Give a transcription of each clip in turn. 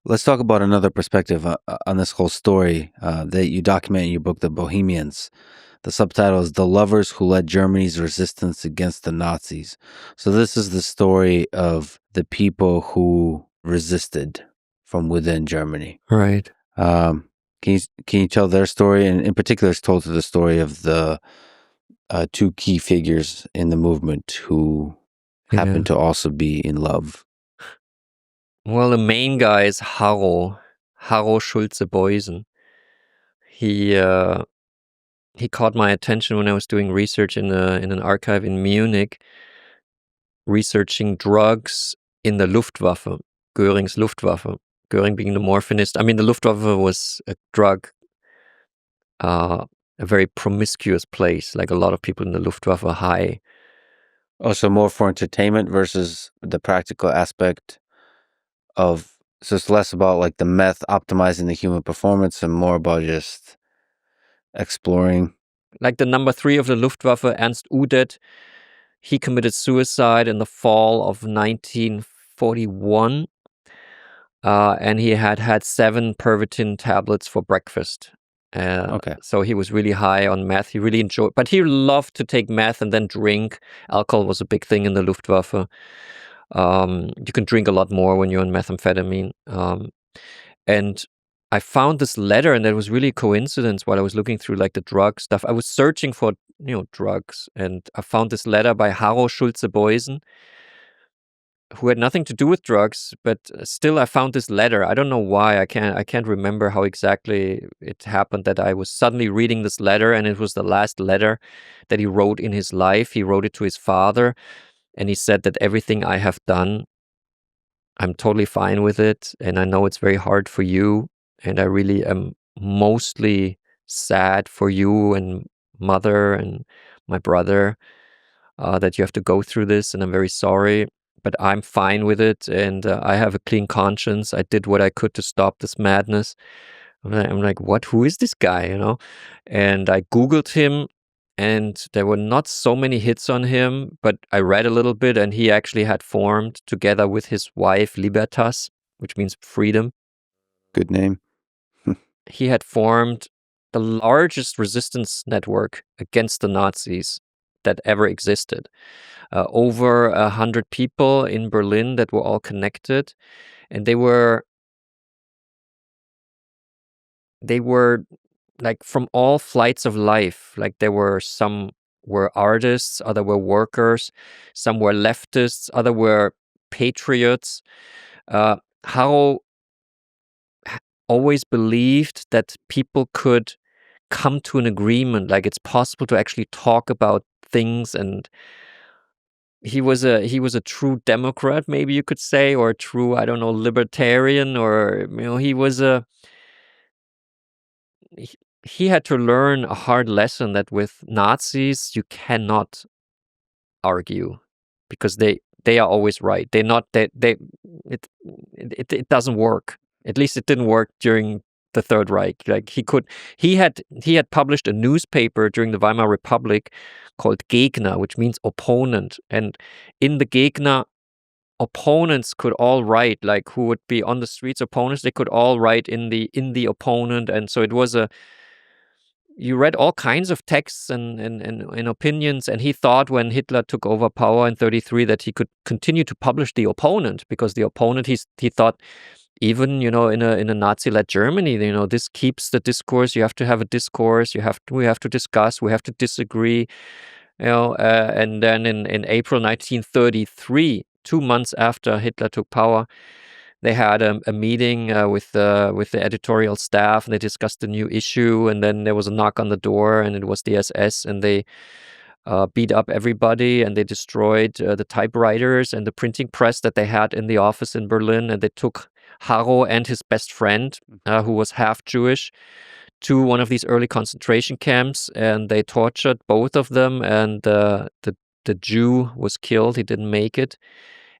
Let's talk about another perspective on this whole story that you document in your book, The Bohemians. The subtitle is The Lovers Who Led Germany's Resistance Against the Nazis. So this is the story of the people who resisted from within Germany. Right. Can you tell their story? And in particular, it's told through the story of the two key figures in the movement who happen to also be in love. Well, the main guy is Harro Schulze-Beusen. He caught my attention when I was doing research in an archive in Munich, researching drugs in the Luftwaffe, Göring's Luftwaffe. Göring being the morphinist. I mean, the Luftwaffe was a very promiscuous place. Like a lot of people in the Luftwaffe are high. Also more for entertainment versus the practical aspect of, so it's less about like the meth optimizing the human performance and more about just exploring. Like the number 3 of the Luftwaffe, Ernst Udet, he committed suicide in the fall of 1941, and he had 7 Pervitin tablets for breakfast. Okay. So he was really high on meth. He really enjoyed, but he loved to take meth and then drink. Alcohol was a big thing in the Luftwaffe. You can drink a lot more when you're on methamphetamine. And I found this letter, and that was really a coincidence while I was looking through like the drug stuff. I was searching for, drugs, and I found this letter by Harro Schulze-Beusen, who had nothing to do with drugs, but still I found this letter. I don't know why. I can't remember how exactly it happened that I was suddenly reading this letter, and it was the last letter that he wrote in his life. He wrote it to his father, and he said that everything I have done, I'm totally fine with it, and I know it's very hard for you, and I really am mostly sad for you and mother and my brother that you have to go through this, and I'm very sorry, but I'm fine with it, and I have a clean conscience. I did what I could to stop this madness. I'm like, what? Who is this guy? And I Googled him, and there were not so many hits on him, but I read a little bit, and he actually had formed, together with his wife, Libertas, which means freedom. Good name. He had formed the largest resistance network against the Nazis that ever existed. Over 100 people in Berlin that were all connected, and they were like from all flights of life. Like some were artists, other were workers, some were leftists, other were patriots. How always believed that people could come to an agreement, like it's possible to actually talk about things, and he was a true Democrat, maybe you could say, or a true, I don't know, libertarian, or he had to learn a hard lesson that with Nazis you cannot argue because they are always right. It doesn't work. At least it didn't work during the Third Reich. Like he had published a newspaper during the Weimar Republic called Gegner, which means opponent. And in the Gegner, opponents could all write, like who would be on the streets, opponents, they could all write in the opponent. And so it was you read all kinds of texts and opinions, and he thought when Hitler took over power in 1933 that he could continue to publish the opponent, because the opponent, he thought, even in a Nazi-led Germany, this keeps the discourse. You have to have a discourse. We have to discuss. We have to disagree. And then in April 1933, 2 months after Hitler took power, they had a meeting with the editorial staff, and they discussed the new issue. And then there was a knock on the door, and it was the SS, and they beat up everybody, and they destroyed the typewriters and the printing press that they had in the office in Berlin. And they took Harro and his best friend, who was half Jewish, to one of these early concentration camps, and they tortured both of them. And the Jew was killed. He didn't make it.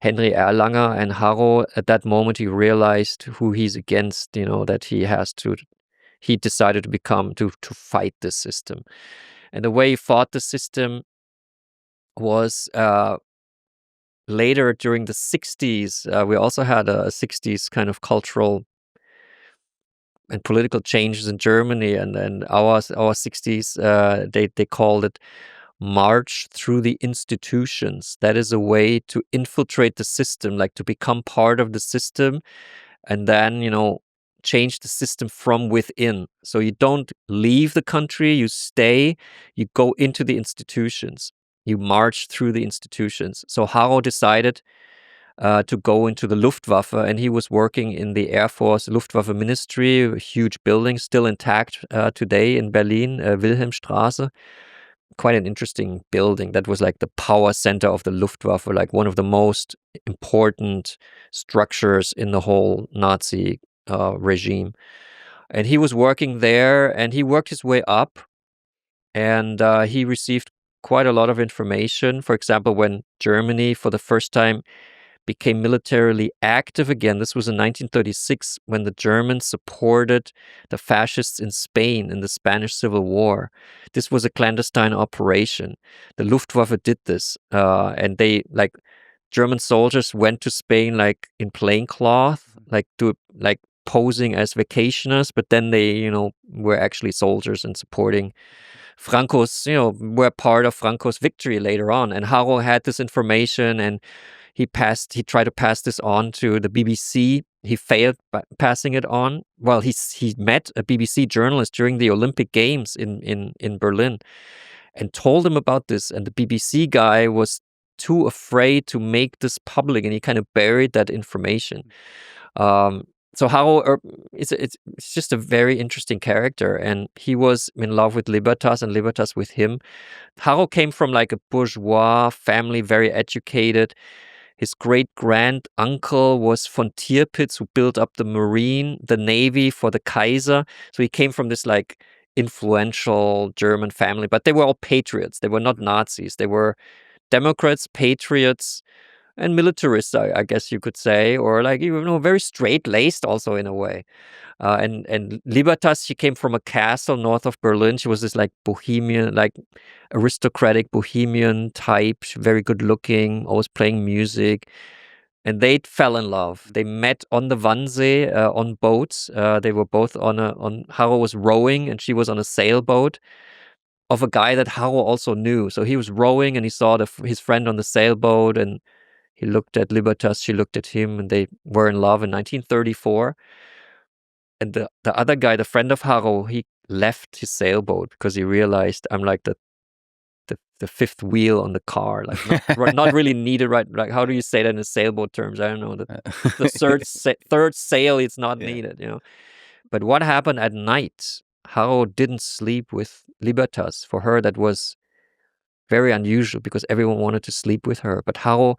Henry Erlanger. And Harro, at that moment, he realized who he's against, that he decided to fight this system. And the way he fought the system was later during the 60s. We also had a 60s kind of cultural and political changes in Germany, and our 60s, they called it march through the institutions. That is a way to infiltrate the system, like to become part of the system, and then change the system from within. So you don't leave the country, you stay, you go into the institutions, you march through the institutions. So Harro decided to go into the Luftwaffe, and he was working in the Air Force Luftwaffe Ministry, a huge building still intact today in Berlin, Wilhelmstraße. Quite an interesting building. That was like the power center of the Luftwaffe, like one of the most important structures in the whole Nazi regime. And he was working there, and he worked his way up, and he received quite a lot of information. For example, when Germany for the first time became militarily active again. This was in 1936 when the Germans supported the fascists in Spain in the Spanish Civil War. This was a clandestine operation. The Luftwaffe did this, and they German soldiers went to Spain like in plain cloth, like posing as vacationers, but then they were actually soldiers and supporting Franco's, were part of Franco's victory later on. And Harro had this information, and he tried to pass this on to the BBC. He failed passing it on. Well, he met a BBC journalist during the Olympic Games in Berlin and told him about this. And the BBC guy was too afraid to make this public, and he kind of buried that information. So Harro, it's just a very interesting character, and he was in love with Libertas, and Libertas with him. Harro came from like a bourgeois family, very educated. His great-grand-uncle was von Tirpitz, who built up the Navy for the Kaiser. So he came from this like influential German family, but they were all patriots. They were not Nazis. They were Democrats, patriots, and militarists, I guess you could say, or like very straight-laced also in a way. And Libertas, she came from a castle north of Berlin. She was this like Bohemian, like aristocratic Bohemian type, very good looking, always playing music. And they fell in love. They met on the Wannsee on boats. They were both Harro was rowing and she was on a sailboat of a guy that Harro also knew. So he was rowing and he saw his friend on the sailboat, and he looked at Libertas, she looked at him, and they were in love in 1934. And the other guy, the friend of Harro, he left his sailboat because he realized I'm like the fifth wheel on the car, like not really needed, right? Like, how do you say that in sailboat terms? I don't know. The third sail, it's not needed, But what happened at night? Harro didn't sleep with Libertas. For her, that was very unusual because everyone wanted to sleep with her. But Harro,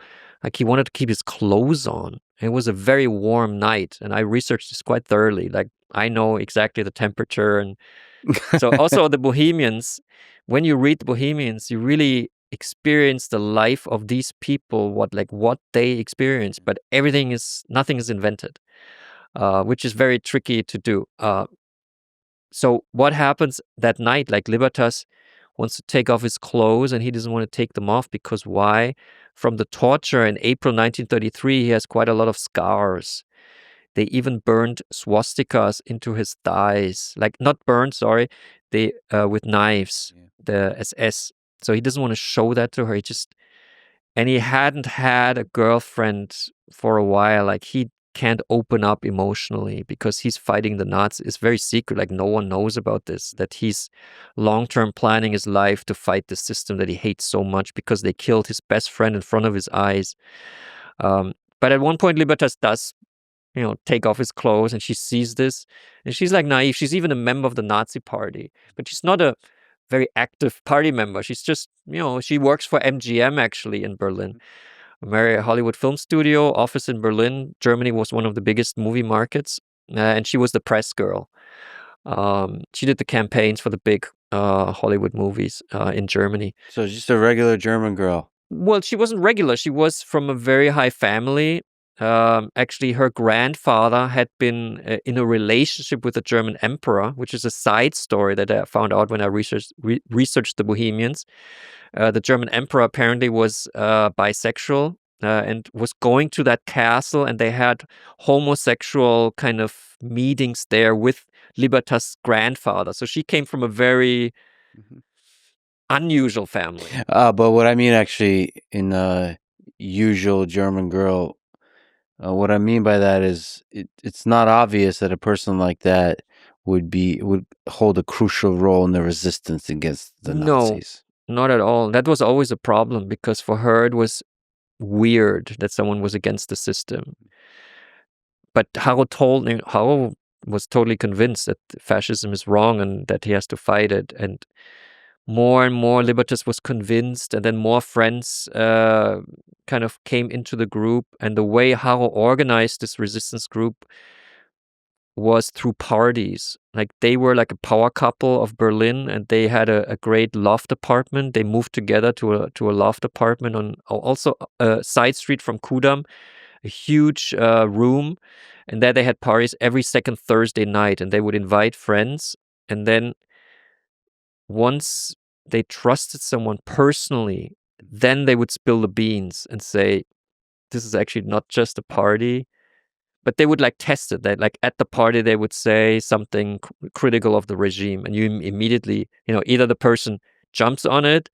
he wanted to keep his clothes on. It was a very warm night, and I researched this quite thoroughly. Like, I know exactly the temperature. And so also the Bohemians, when you read the Bohemians, you really experience the life of these people, what they experience, but nothing is invented, which is very tricky to do. So what happens that night? Like, Libertas wants to take off his clothes, and he doesn't want to take them off because why? From the torture in April 1933, he has quite a lot of scars. They even burned swastikas into his thighs. Like, not burned, sorry, they with knives, the SS. So he doesn't want to show that to her. And he hadn't had a girlfriend for a while. Like, he can't open up emotionally because he's fighting the Nazis. It's very secret. Like, no one knows about this, that he's long-term planning his life to fight the system that he hates so much because they killed his best friend in front of his eyes. But at one point, Libertas does, take off his clothes, and she sees this, and she's like naive. She's even a member of the Nazi party, but she's not a very active party member. She's just, she works for MGM actually in Berlin. A Hollywood film studio office in Berlin. Germany was one of the biggest movie markets, and she was the press girl. She did the campaigns for the big Hollywood movies in Germany. So just a regular German girl. Well, she wasn't regular. She was from a very high family. Actually, her grandfather had been in a relationship with the German emperor, which is a side story that I found out when I researched the Bohemians. The German emperor apparently was bisexual and was going to that castle, and they had homosexual kind of meetings there with Libertas' grandfather. So she came from a very unusual family. But what I mean actually in usual German girl, what I mean by that is it's not obvious that a person like that would hold a crucial role in the resistance against the Nazis. Not at all. That was always a problem because for her it was weird that someone was against the system. But Haro was totally convinced that fascism is wrong and that he has to fight it. And more Libertas was convinced, and then more friends kind of came into the group. And the way Haro organized this resistance group was through parties. Like they were like a power couple of Berlin, and they had a great loft apartment. They moved together to a loft apartment on also a side street from Kudam, a huge room, and there they had parties every second Thursday night, and they would invite friends, and then once they trusted someone personally, then they would spill the beans and say, this is actually not just a party. But they would like test it. That like at the party they would say something critical of the regime, and you immediately, either the person jumps on it,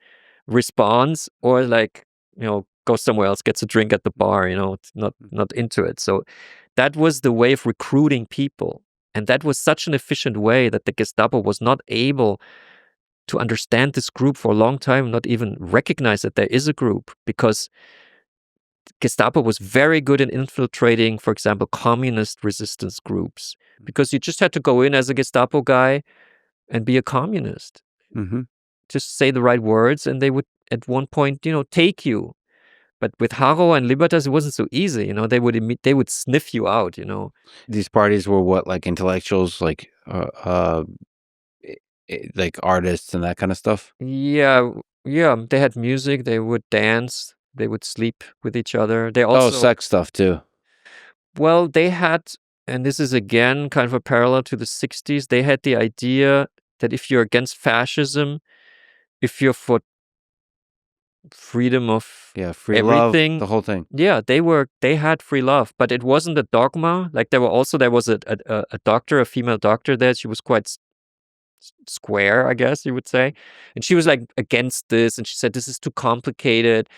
responds, or like, goes somewhere else, gets a drink at the bar. It's not into it. So that was the way of recruiting people, and that was such an efficient way that the Gestapo was not able to understand this group for a long time, not even recognize that there is a group, because Gestapo was very good in infiltrating, for example, communist resistance groups, because you just had to go in as a Gestapo guy and be a communist. Just say the right words, and they would at one point, take you. But with Haro and Libertas, it wasn't so easy. They would sniff you out. These parties were what, like intellectuals, like artists and that kind of stuff. Yeah. They had music. They would dance. They would sleep with each other. They also sex stuff too. Well, they had, and this is again kind of a parallel to the 60s, they had the idea that if you're against fascism, if you're for freedom of free everything, love, the whole thing. Yeah, they had free love, but it wasn't a dogma. Like there was a doctor, a female doctor there. She was quite square, I guess you would say, and she was like against this, and she said this is too complicated.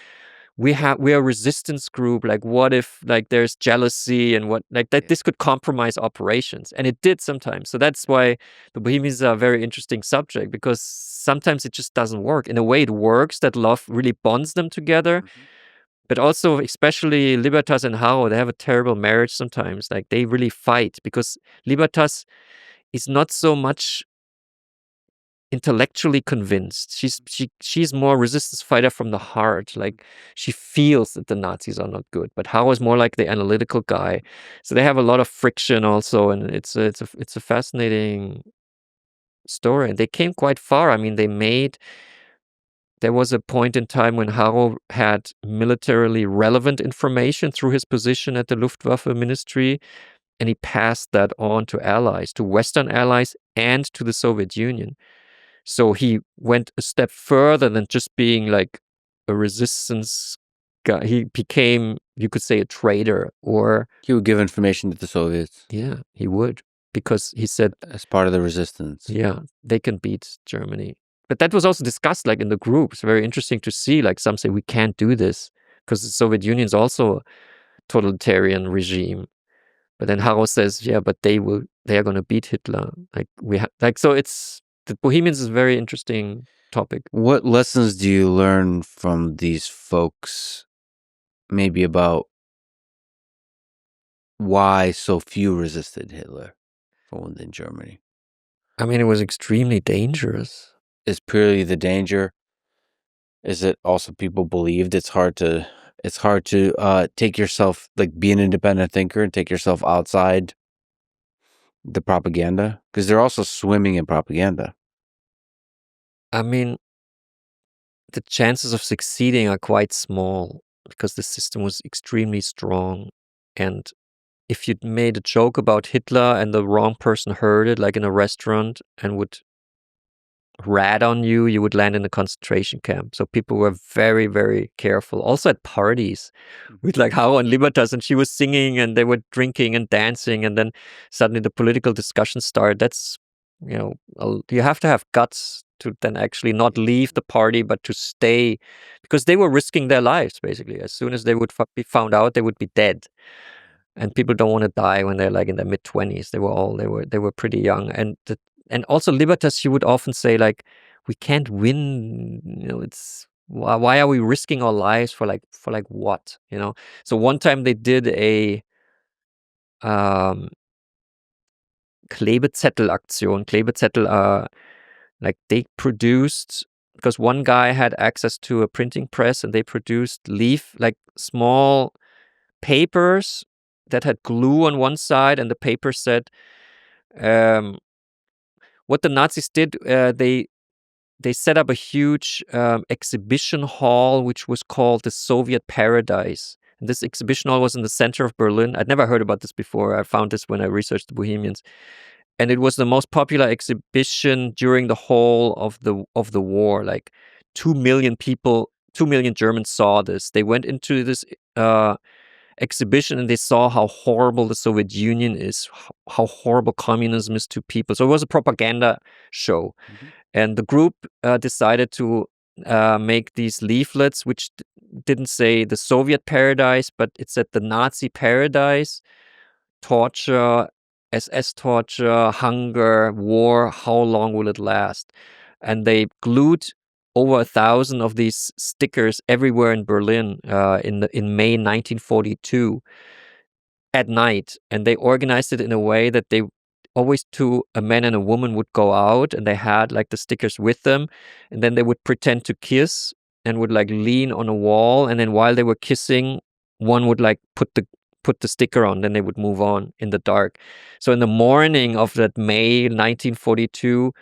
We are a resistance group. Like, what if like there's jealousy and what like that? This could compromise operations, and it did sometimes. So that's why the Bohemians are a very interesting subject, because sometimes it just doesn't work. In a way, it works that love really bonds them together, but also especially Libertas and Haro, they have a terrible marriage sometimes. Like they really fight because Libertas is not so much intellectually convinced. She's more resistance fighter from the heart. Like she feels that the Nazis are not good, but Haro is more like the analytical guy. So they have a lot of friction also, and it's a fascinating story. And they came quite far. I mean, there was a point in time when Haro had militarily relevant information through his position at the Luftwaffe ministry, and he passed that on to allies, to Western allies, and to the Soviet Union. So he went a step further than just being like a resistance guy. He became, you could say, a traitor, or he would give information to the Soviets. Yeah, he would, because he said, as part of the resistance. Yeah, they can beat Germany. But that was also discussed like in the group. It's very interesting to see, like some say we can't do this because the Soviet Union is also a totalitarian regime. But then Haro says, yeah, but they are going to beat Hitler. So it's, the Bohemians is a very interesting topic. What lessons do you learn from these folks, maybe about why so few resisted Hitler from within Germany? I mean, it was extremely dangerous. Is purely the danger? Is it also people believed it's hard to take yourself, like be an independent thinker and take yourself outside the propaganda? Because they're also swimming in propaganda. I mean, the chances of succeeding are quite small because the system was extremely strong. And if you'd made a joke about Hitler and the wrong person heard it, like in a restaurant, and would rat on you, you would land in a concentration camp. So people were very, very careful. Also at parties with like Haro and Libertas, and she was singing and they were drinking and dancing, and then suddenly the political discussion started. That's, you have to have guts to then actually not leave the party, but to stay, because they were risking their lives basically. As soon as they would be found out, they would be dead. And people don't want to die when they're like in their mid-20s. They were pretty young. And also Libertas, she would often say like, we can't win, it's why are we risking our lives for what, So one time they did a Klebezettel-Aktion. Klebezettel are like, they produced, because one guy had access to a printing press, and they produced small papers that had glue on one side, and the paper said, what the Nazis did, they set up a huge exhibition hall, which was called the Soviet Paradise. And this exhibition hall was in the center of Berlin. I'd never heard about this before. I found this when I researched the Bohemians. And it was the most popular exhibition during the whole of the war. Like 2 million people, 2 million Germans saw this. They went into this exhibition and they saw how horrible the Soviet Union is, how horrible communism is to people. So it was a propaganda show. Mm-hmm. And the group decided to make these leaflets, which didn't say the Soviet paradise, but it said the Nazi paradise, torture, SS torture, hunger, war, how long will it last? And they glued over 1,000 of these stickers everywhere in Berlin in May 1942 at night. And they organized it in a way that they always a man and a woman would go out, and they had like the stickers with them, and then they would pretend to kiss and would like lean on a wall, and then while they were kissing, one would like put the sticker on, then they would move on in the dark. So in the morning of that May 1942,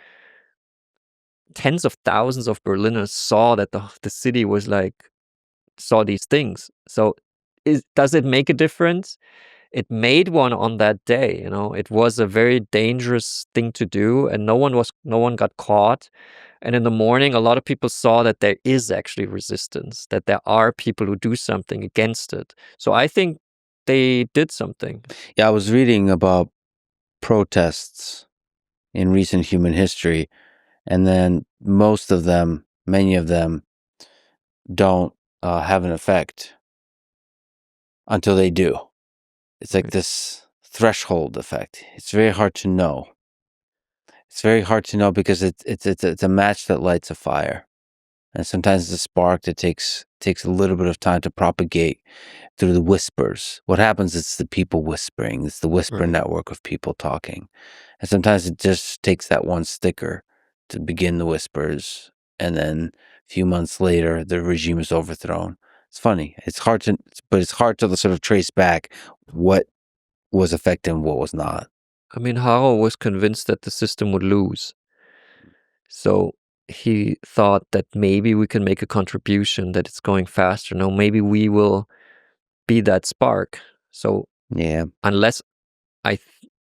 tens of thousands of Berliners saw that the city was saw these things. So does it make a difference? It made one on that day. It was a very dangerous thing to do, and no one got caught. And in the morning, a lot of people saw that there is actually resistance, that there are people who do something against it. So I think they did something. Yeah, I was reading about protests in recent human history, and then many of them don't have an effect until they do. It's like this threshold effect. It's very hard to know. It's very hard to know because it's a match that lights a fire, and sometimes it's a spark that takes a little bit of time to propagate through the whispers. What happens is the people whispering. It's the whisper network of people talking, and sometimes it just takes that one sticker to begin the whispers, and then a few months later, the regime is overthrown. It's funny. It's hard to sort of trace back what was effective and what was not. I mean, Haro was convinced that the system would lose. So he thought that maybe we can make a contribution, that it's going faster. No, maybe we will be that spark. So yeah, unless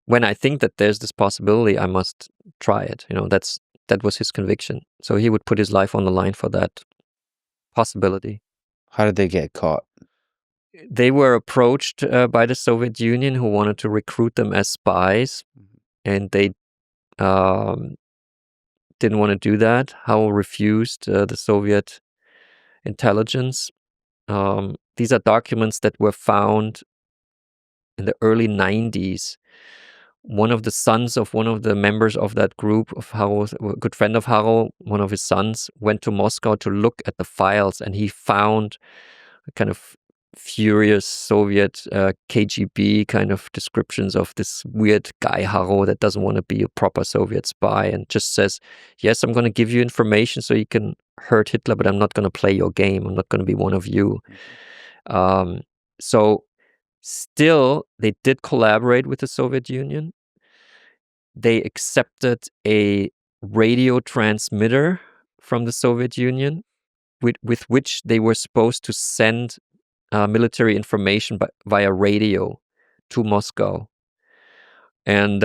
when I think that there's this possibility, I must try it. That was his conviction. So he would put his life on the line for that possibility. How did they get caught? They were approached by the Soviet Union, who wanted to recruit them as spies, and they didn't want to do that. Haro refused the Soviet intelligence. These are documents that were found in the early 90s. One of the sons of one of the members of that group of Haro, a good friend of Haro, one of his sons, went to Moscow to look at the files, and he found a kind of furious Soviet KGB kind of descriptions of this weird guy Haro that doesn't want to be a proper Soviet spy, and just says, yes, I'm going to give you information so you can hurt Hitler, but I'm not going to play your game. I'm not going to be one of you. So still, they did collaborate with the Soviet Union. They accepted a radio transmitter from the Soviet Union with which they were supposed to send military information via radio to Moscow. And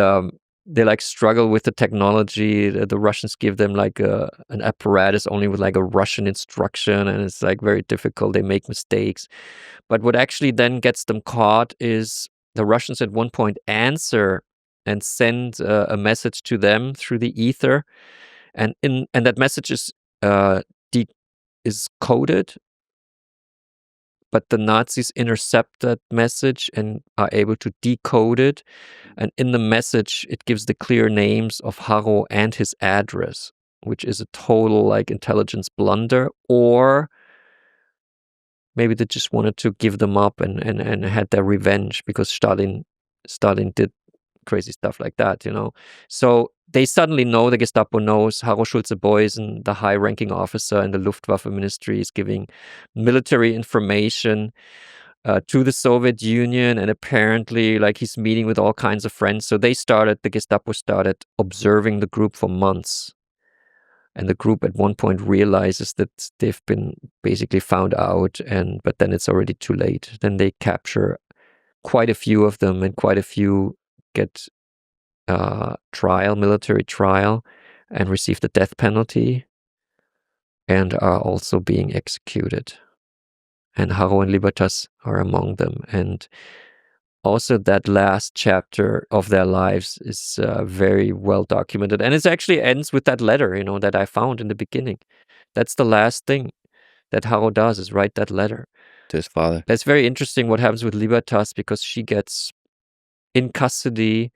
they like struggle with the technology. The Russians give them like an apparatus only with like a Russian instruction, and it's like very difficult. They make mistakes. But what actually then gets them caught is the Russians at one point answer and send a message to them through the ether, and that message is coded, but the Nazis intercept that message and are able to decode it. And in the message, it gives the clear names of Harro and his address, which is a total like intelligence blunder, or maybe they just wanted to give them up and had their revenge because Stalin did crazy stuff like that, you know. So they suddenly know, the Gestapo knows, Harro Schulze-Boysen, the high-ranking officer in the Luftwaffe ministry, is giving military information to the Soviet Union, and apparently like he's meeting with all kinds of friends. So the Gestapo started observing the group for months. And the group at one point realizes that they've been basically found out, but then it's already too late. Then they capture quite a few of them, and quite a few get military trial, and receive the death penalty, and are also being executed. And Harro and Libertas are among them. And also that last chapter of their lives is very well documented. And it actually ends with that letter, you know, that I found in the beginning. That's the last thing that Harro does, is write that letter to his father. That's very interesting what happens with Libertas, because she gets in custody.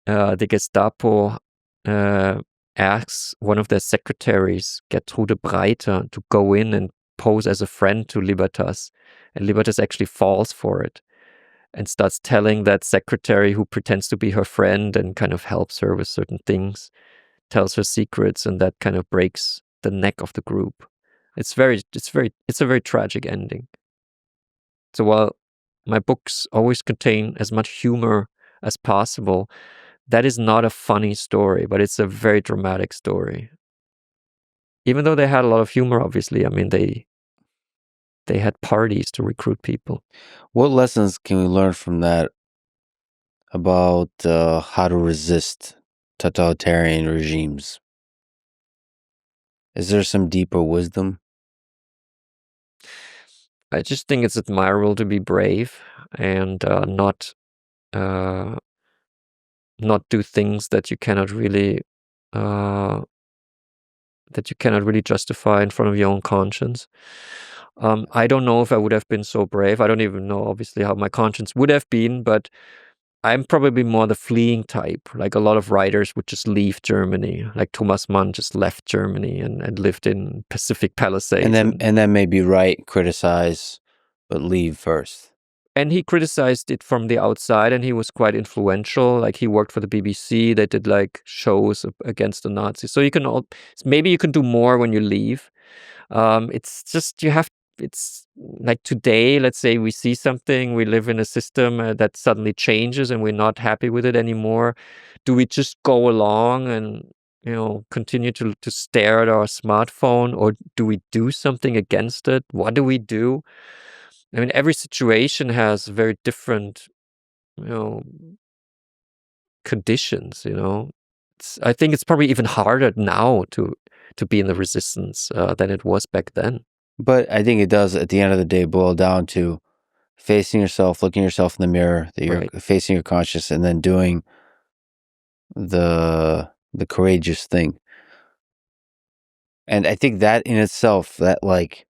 The Gestapo asks one of their secretaries, Gertrude Breiter, to go in and pose as a friend to Libertas. And Libertas actually falls for it and starts telling that secretary, who pretends to be her friend and kind of helps her with certain things, tells her secrets, and that kind of breaks the neck of the group. It's a very tragic ending. So while my books always contain as much humor as possible, that is not a funny story, but it's a very dramatic story. Even though they had a lot of humor, obviously, I mean, they had parties to recruit people. What lessons can we learn from that about how to resist totalitarian regimes? Is there some deeper wisdom? I just think it's admirable to be brave and not do things that you cannot really justify in front of your own conscience. I don't know if I would have been so brave. I don't even know, obviously, how my conscience would have been, but I'm probably more the fleeing type. Like a lot of writers would just leave Germany. Like Thomas Mann just left Germany and lived in Pacific Palisades. And then maybe write, criticize, but leave first. And he criticized it from the outside, and he was quite influential. Like he worked for the BBC. They did like shows against the Nazis. So maybe you can do more when you leave. It's just it's like today, let's say we see something, we live in a system that suddenly changes and we're not happy with it anymore. Do we just go along and, you know, continue to stare at our smartphone, or do we do something against it? What do we do? I mean, every situation has very different, you know, conditions, you know. I think it's probably even harder now to be in the resistance than it was back then. But I think it does, at the end of the day, boil down to facing yourself, looking yourself in the mirror, that you're facing your conscience, and then doing the courageous thing. And I think that in itself, that like,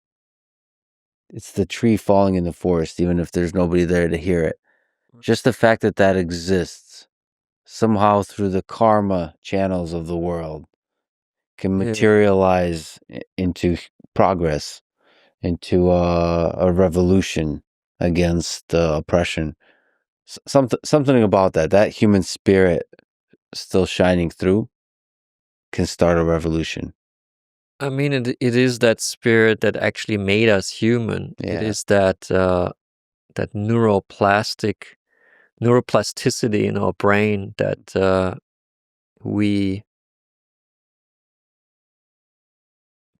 it's the tree falling in the forest, even if there's nobody there to hear it. Just the fact that that exists somehow through the karma channels of the world can materialize into progress, into a revolution against oppression. Something about that human spirit still shining through can start a revolution. I mean, it is that spirit that actually made us human. Yeah. It is that that neuroplasticity in our brain that we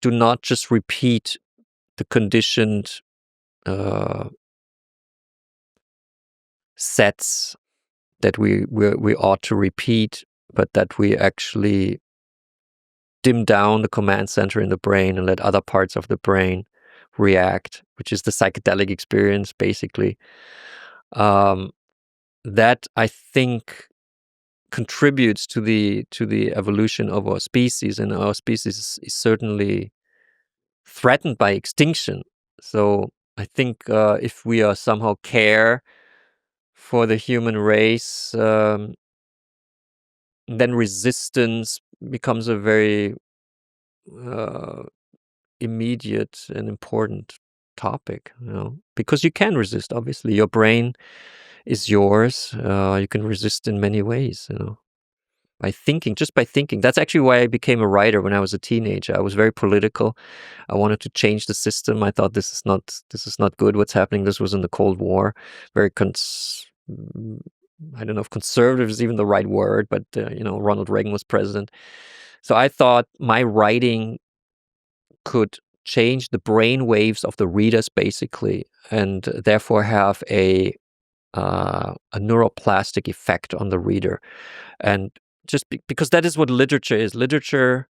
do not just repeat the conditioned sets that we ought to repeat, but that we actually dim down the command center in the brain and let other parts of the brain react, which is the psychedelic experience, basically. That I think contributes to the evolution of our species, and our species is certainly threatened by extinction. So I think if we are somehow care for the human race, then resistance becomes a very immediate and important topic, because you can resist. Obviously, your brain is yours. You can resist in many ways, by thinking. That's actually why I became a writer when I was a teenager. I was very political. I wanted to change the system. I thought this is not good. What's happening? This was in the Cold War. Very I don't know if conservative is even the right word, but Ronald Reagan was president. So I thought my writing could change the brain waves of the readers, basically, and therefore have a neuroplastic effect on the reader. And just because that is what literature is. Literature,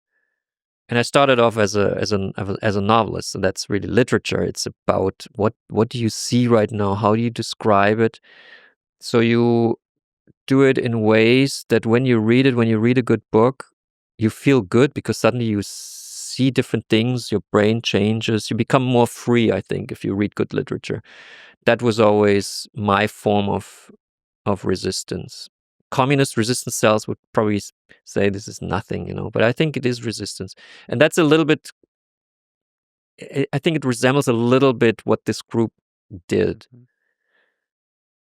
and I started off as a novelist, so that's really literature. It's about what do you see right now? How do you describe it? So you do it in ways that when you read a good book, you feel good because suddenly you see different things, your brain changes, you become more free, I think, if you read good literature. That was always my form of resistance. Communist resistance cells would probably say this is nothing, but I think it is resistance. And that's a little bit, I think it resembles a little bit what this group did.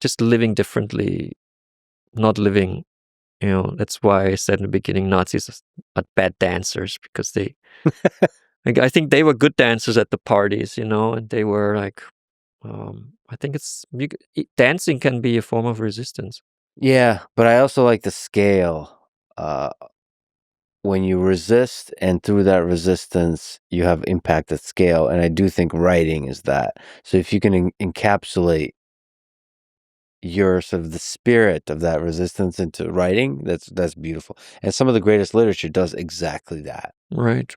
Just living differently, not living, that's why I said in the beginning, Nazis are bad dancers, because they, I think they were good dancers at the parties, and they were like, I think dancing can be a form of resistance. Yeah, but I also like the scale. When you resist, and through that resistance, you have impact at scale. And I do think writing is that. So if you can encapsulate your sort of the spirit of that resistance into writing, that's beautiful. And some of the greatest literature does exactly that. Right.